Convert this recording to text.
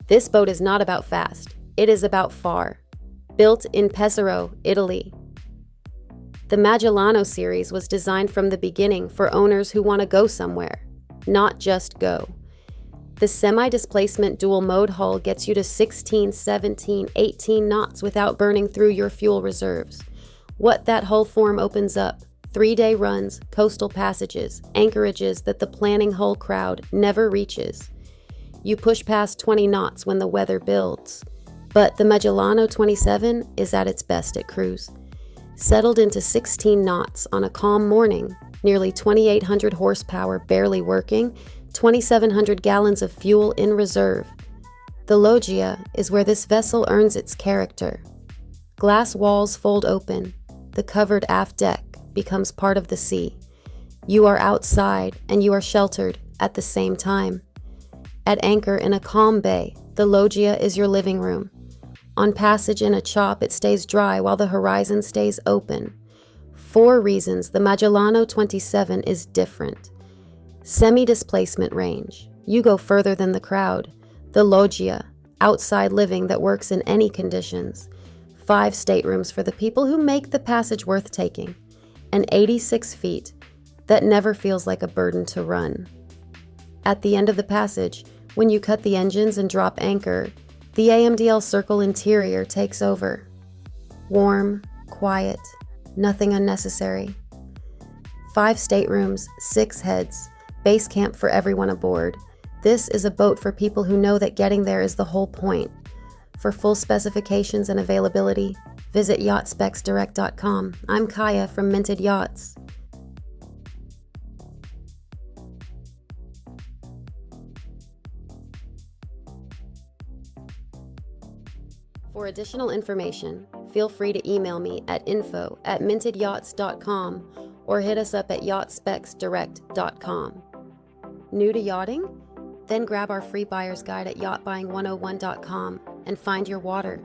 This boat is not about fast, it is about far. Built in Pesaro, Italy. The Magellano series was designed from the beginning for owners who want to go somewhere, not just go. The semi-displacement dual-mode hull gets you to 16, 17, 18 knots without burning through your fuel reserves. What that hull form opens up: 3-day runs, coastal passages, anchorages that the planning hull crowd never reaches. You push past 20 knots when the weather builds. But the Magellano 27 is at its best at cruise. Settled into 16 knots on a calm morning, nearly 2,800 horsepower barely working, 2,700 gallons of fuel in reserve. The Loggia is where this vessel earns its character. Glass walls fold open. The covered aft deck becomes part of the sea. You are outside and you are sheltered at the same time. At anchor in a calm bay, the Loggia is your living room. On passage in a chop, it stays dry while the horizon stays open. 4 reasons the Magellano 27 is different. Semi-displacement range. You go further than the crowd. The Loggia, outside living that works in any conditions. 5 staterooms for the people who make the passage worth taking. And 86 feet that never feels like a burden to run. At the end of the passage, when you cut the engines and drop anchor, the AMDL Circle interior takes over. Warm, quiet, nothing unnecessary. 5 staterooms, 6 heads, base camp for everyone aboard. This is a boat for people who know that getting there is the whole point. For full specifications and availability, visit yachtspecsdirect.com. I'm Kaya from Minted Yachts. For additional information, feel free to email me at info@mintedyachts.com or hit us up at yachtspecsdirect.com. New to yachting? Then grab our free buyer's guide at yachtbuying101.com and find your water.